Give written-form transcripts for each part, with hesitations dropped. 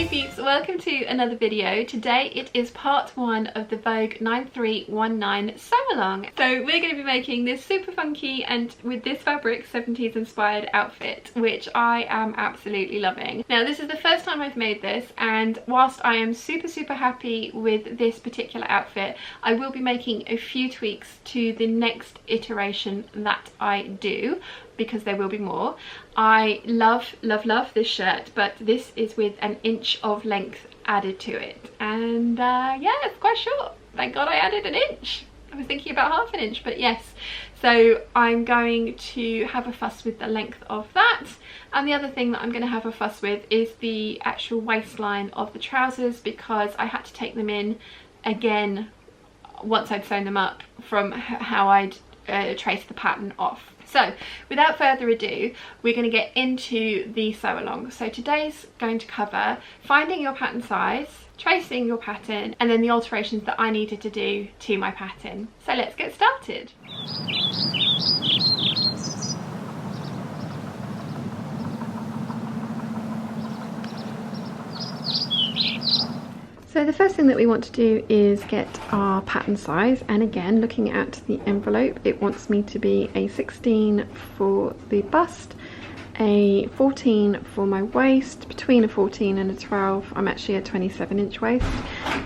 peeps, welcome to another video. Today it is part 1 of the Vogue 9319 sew along. So we're going to be making this super funky and with this fabric 70s inspired outfit, which I am absolutely loving. Now this is the first time I've made this, and whilst I am super happy with this particular outfit, I will be making a few tweaks to the next iteration that I do, because there will be more. I love this shirt, but this is with an inch of length added to it, and yeah, it's quite short. Thank God I added an inch. I was thinking about half an inch, but yes. So I'm going to have a fuss with the length of that, and the other thing that I'm going to have a fuss with is the actual waistline of the trousers, because I had to take them in again once I'd sewn them up from how I'd traced the pattern off. So without further ado, we're going to get into the sew along. So today's going to cover finding your pattern size, tracing your pattern, and then the alterations that I needed to do to my pattern. So let's get started. So the first thing that we want to do is get our pattern size, and again, looking at the envelope, it wants me to be a 16 for the bust, a 14 for my waist, between a 14 and a 12, I'm actually a 27-inch waist,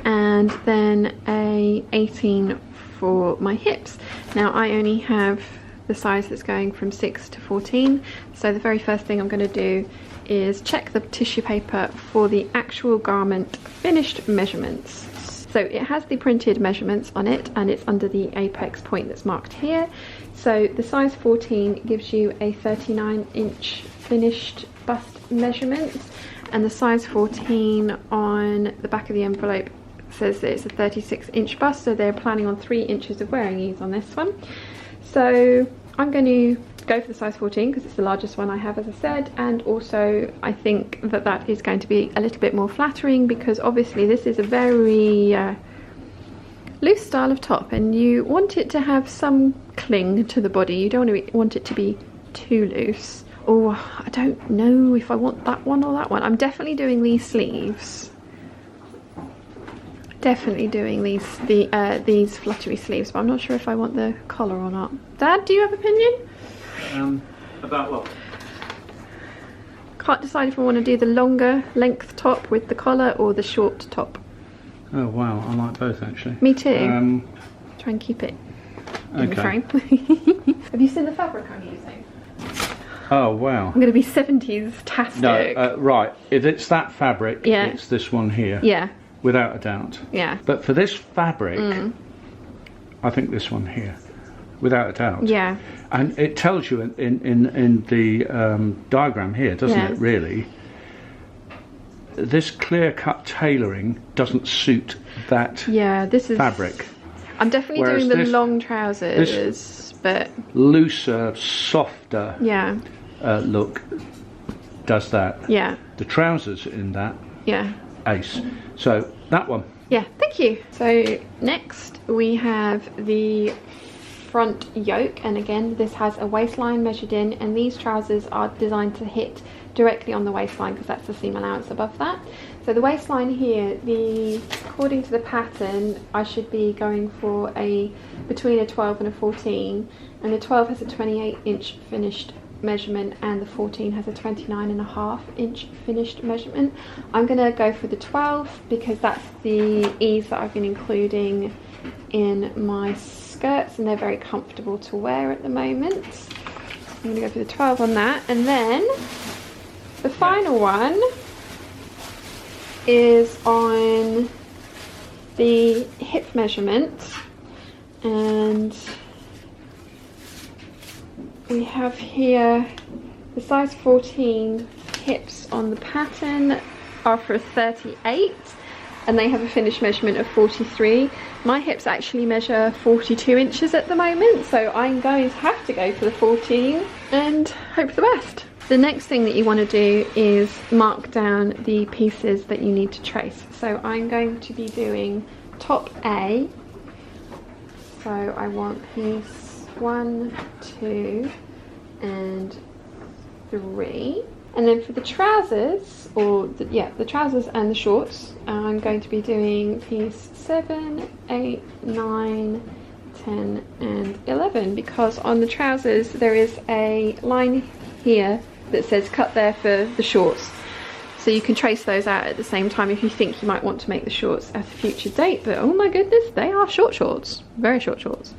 and then a 18 for my hips. Now I only have the size that's going from 6 to 14, so the very first thing I'm going to do is check the tissue paper for the actual garment finished measurements. So it has the printed measurements on it, and it's under the apex point that's marked here. So the size 14 gives you a 39-inch finished bust measurement, and the size 14 on the back of the envelope says that it's a 36-inch bust, so they're planning on 3 inches of wearing ease on this one. So I'm going to go for the size 14 because it's the largest one I have, as I said, and also I think that that is going to be a little bit more flattering, because obviously this is a very loose style of top, and you want it to have some cling to the body. You don't want it to be too loose. Oh, I don't know if I want that one or that one. I'm definitely doing these sleeves. Definitely doing these fluttery sleeves, but I'm not sure if I want the collar or not. Dad, do you have an opinion? About what? Can't decide if I want to do the longer length top with the collar or the short top. Oh wow, I like both actually. Me too. Try and keep it in the frame. Have you seen the fabric I'm using? Oh wow. I'm going to be 70s-tastic. No, right. If it's that fabric, yeah, it's this one here. Yeah. Without a doubt. Yeah. But for this fabric, I think this one here. Without a doubt. Yeah. And it tells you in the diagram here, doesn't it, really? This clear-cut tailoring doesn't suit that fabric. I'm definitely doing the long trousers, but looser, softer look does that. Yeah. The trousers in that, ace. So that one. Yeah, thank you. So next we have the front yoke, and again this has a waistline measured in, and these trousers are designed to hit directly on the waistline because that's the seam allowance above that. So the waistline here, according to the pattern, I should be going for between a 12 and a 14, and the 12 has a 28-inch finished measurement and the 14 has a 29.5-inch finished measurement. I'm going to go for the 12 because that's the ease that I've been including in my skirts, and they're very comfortable to wear at the moment. I'm going to go for the 12 on that, and then the final one is on the hip measurement, and we have here the size 14 hips on the pattern are for a 38, and they have a finished measurement of 43. My hips actually measure 42 inches at the moment, so I'm going to have to go for the 14 and hope for the best. The next thing that you want to do is mark down the pieces that you need to trace. So I'm going to be doing top A. So I want piece 1, 2 and 3. And then for the trousers, the trousers and the shorts, I'm going to be doing piece 7, 8, 9, 10 and 11, because on the trousers there is a line here that says cut there for the shorts. So you can trace those out at the same time if you think you might want to make the shorts at a future date. But oh my goodness, they are short shorts, very short shorts.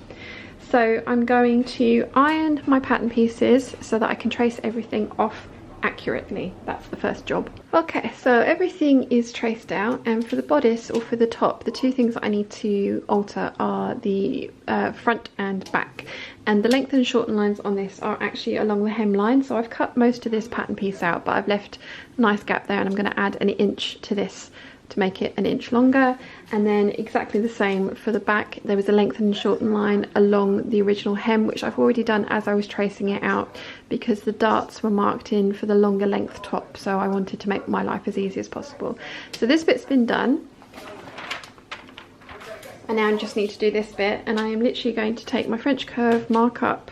So I'm going to iron my pattern pieces so that I can trace everything off accurately. That's the first job. Okay, so everything is traced out, and for the bodice or for the top, the two things that I need to alter are the front and back. And the length and shorten lines on this are actually along the hemline, so I've cut most of this pattern piece out, but I've left a nice gap there, and I'm going to add an inch to this to make it an inch longer. And then exactly the same for the back. There was a lengthen and shorten line along the original hem, which I've already done as I was tracing it out, because the darts were marked in for the longer length top, so I wanted to make my life as easy as possible. So this bit's been done, and now I just need to do this bit, and I am literally going to take my French curve, mark up,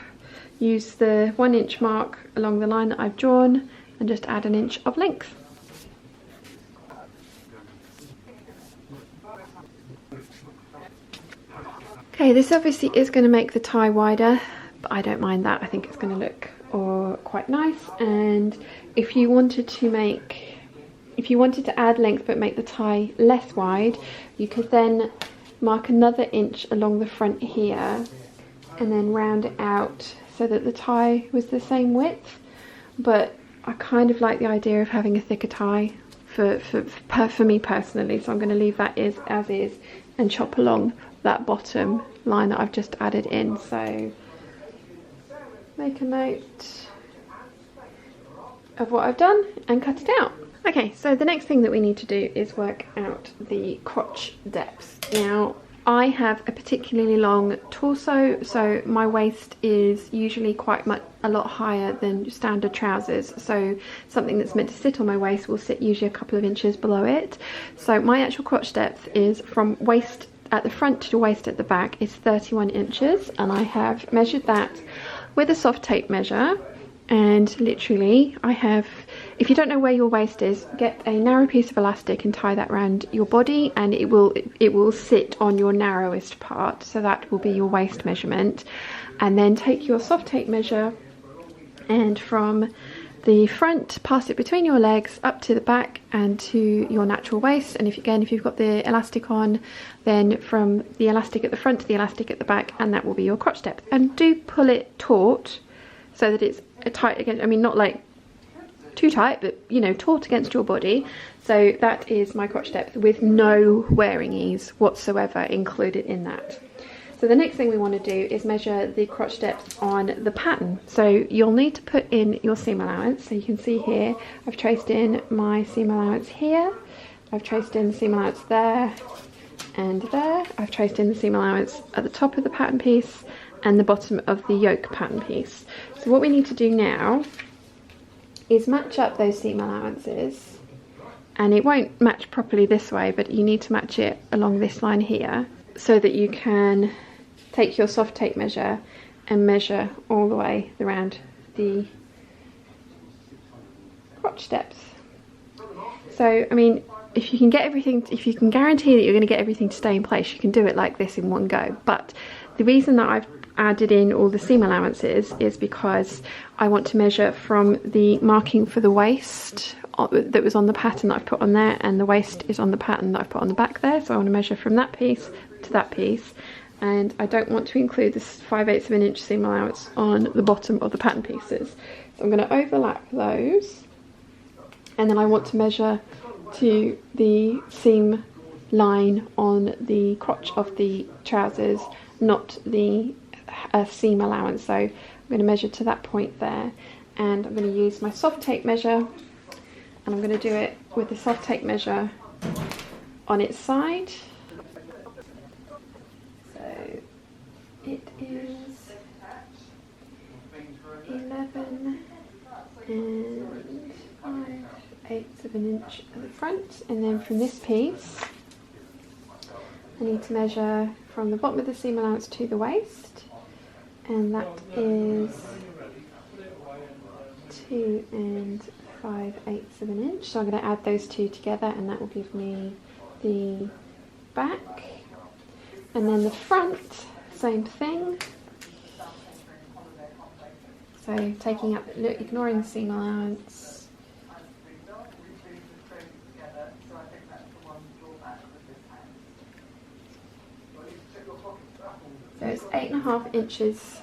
use the 1 inch mark along the line that I've drawn, and just add an inch of length. Okay, this obviously is going to make the tie wider, but I don't mind that. I think it's going to look quite nice. And if you wanted to add length but make the tie less wide, you could then mark another inch along the front here and then round it out so that the tie was the same width. But I kind of like the idea of having a thicker tie for me personally, so I'm going to leave that as is and chop along that bottom line that I've just added in. So make a note of what I've done and cut it out. Okay, so the next thing that we need to do is work out the crotch depths. Now, I have a particularly long torso, so my waist is usually a lot higher than standard trousers. So something that's meant to sit on my waist will sit usually a couple of inches below it. So my actual crotch depth is from waist at the front to waist at the back is 31 inches, and I have measured that with a soft tape measure. And literally I have, if you don't know where your waist is, get a narrow piece of elastic and tie that around your body, and it will sit on your narrowest part, so that will be your waist measurement. And then take your soft tape measure, and from the front pass it between your legs up to the back and to your natural waist. And if you've got the elastic on, then from the elastic at the front to the elastic at the back, and that will be your crotch depth. And do pull it taut so that it's tight against, I mean, not like too tight, but you know, taut against your body. So that is my crotch depth with no wearing ease whatsoever included in that. So the next thing we want to do is measure the crotch depth on the pattern. So you'll need to put in your seam allowance. So you can see here, I've traced in my seam allowance here. I've traced in the seam allowance there and there. I've traced in the seam allowance at the top of the pattern piece and the bottom of the yoke pattern piece. So what we need to do now is match up those seam allowances, and it won't match properly this way, but you need to match it along this line here so that you can take your soft tape measure and measure all the way around the crotch depth. So I mean, if you can guarantee that you're going to get everything to stay in place, you can do it like this in one go. But the reason that I've added in all the seam allowances is because I want to measure from the marking for the waist that was on the pattern that I've put on there, and the waist is on the pattern that I've put on the back there. So I want to measure from that piece to that piece, and I don't want to include this 5/8 of an inch seam allowance on the bottom of the pattern pieces. So I'm going to overlap those, and then I want to measure to the seam line on the crotch of the trousers, not the seam allowance. So I'm going to measure to that point there, and I'm going to use my soft tape measure, and I'm going to do it with the soft tape measure on its side. So it is 11 and 5/8 of an inch at the front, and then from this piece I need to measure from the bottom of the seam allowance to the waist, and that is 2 5/8 of an inch. So I'm going to add those two together, and that will give me the back. And then the front, same thing. So taking up, ignoring the seam allowance. So it's 8.5 inches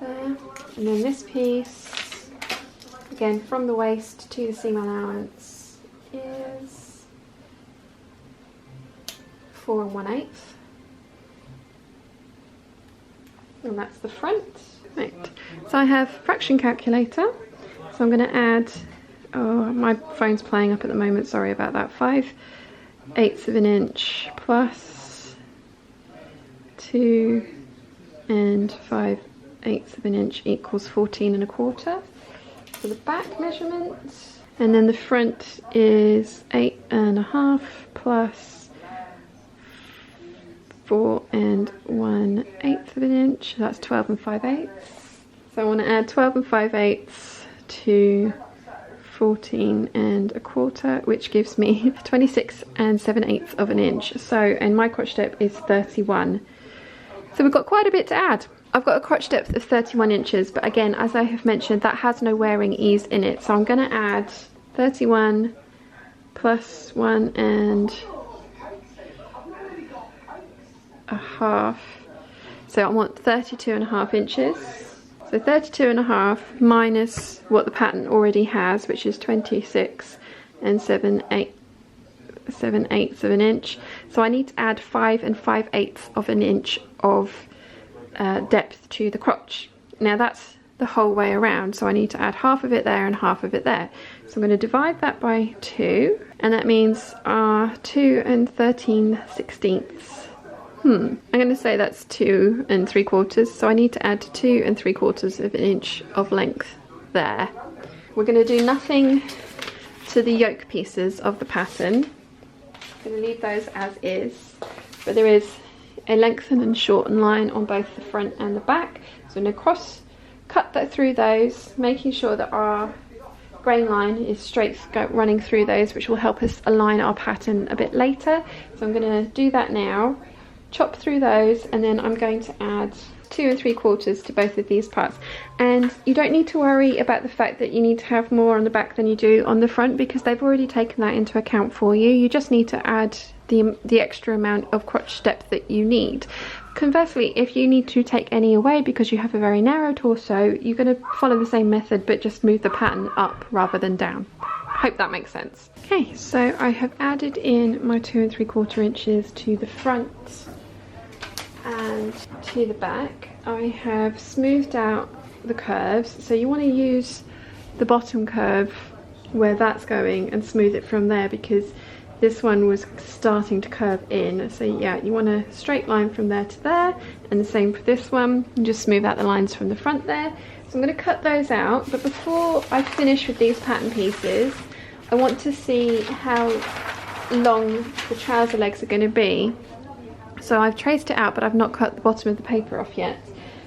there. And then this piece, again from the waist to the seam allowance, is 4 1/8. And that's the front. Right. So I have fraction calculator. So I'm going to add, oh, my phone's playing up at the moment, sorry about that. 5/8 of an inch plus 2 5/8 of an inch equals 14 1/4 for the back measurement. And then the front is 8.5 plus 4 1/8 of an inch. That's 12 5/8. So I want to add 12 5/8 to 14 1/4, which gives me 26 7/8 of an inch. So, and my crotch depth is 31. So we've got quite a bit to add. I've got a crotch depth of 31 inches, but again, as I have mentioned, that has no wearing ease in it. So I'm going to add 31 plus 1.5. So I want 32.5 inches. So 32.5 minus what the pattern already has, which is 26 7/8 of an inch. So I need to add 5 5/8 of an inch of depth to the crotch. Now that's the whole way around, so I need to add half of it there and half of it there. So I'm going to divide that by 2, and that means 2 13/16. I'm going to say that's 2 3/4, so I need to add 2 3/4 of an inch of length there. We're going to do nothing to the yoke pieces of the pattern. I'm going to leave those as is, but there is a lengthen and shorten line on both the front and the back. So I'm going to cut that through those, making sure that our grain line is straight running through those, which will help us align our pattern a bit later. So I'm going to do that now. Chop through those, and then I'm going to add 2 3/4 to both of these parts. And you don't need to worry about the fact that you need to have more on the back than you do on the front, because they've already taken that into account for you. You just need to add the extra amount of crotch depth that you need. Conversely, if you need to take any away because you have a very narrow torso, you're going to follow the same method but just move the pattern up rather than down. Hope that makes sense. Okay, so I have added in my 2 3/4 inches to the front and to the back. I have smoothed out the curves, so you want to use the bottom curve where that's going and smooth it from there, because this one was starting to curve in. So yeah, you want a straight line from there to there, and the same for this one, and just smooth out the lines from the front there. So I'm going to cut those out, but before I finish with these pattern pieces, I want to see how long the trouser legs are going to be. So I've traced it out, but I've not cut the bottom of the paper off yet,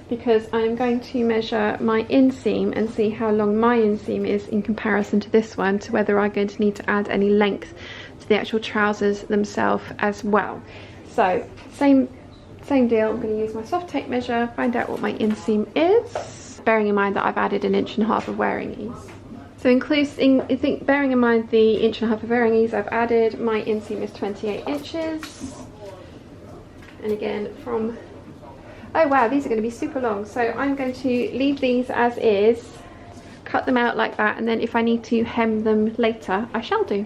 because I'm going to measure my inseam and see how long my inseam is in comparison to this one, to whether I'm going to need to add any length to the actual trousers themselves as well. So same deal, I'm going to use my soft tape measure, find out what my inseam is, bearing in mind that I've added 1.5 inches of wearing ease. So bearing in mind the 1.5 inches of wearing ease I've added, my inseam is 28 inches. And again, oh wow, these are going to be super long, so I'm going to leave these as is, cut them out like that, and then if I need to hem them later, I shall do.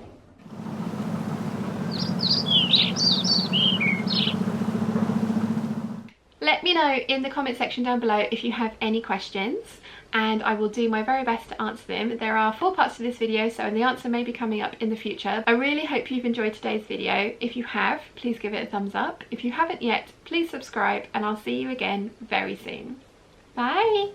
Let me know in the comment section down below if you have any questions, and I will do my very best to answer them. There are 4 parts to this video, so the answer may be coming up in the future. I really hope you've enjoyed today's video. If you have, please give it a thumbs up. If you haven't yet, please subscribe, and I'll see you again very soon. Bye!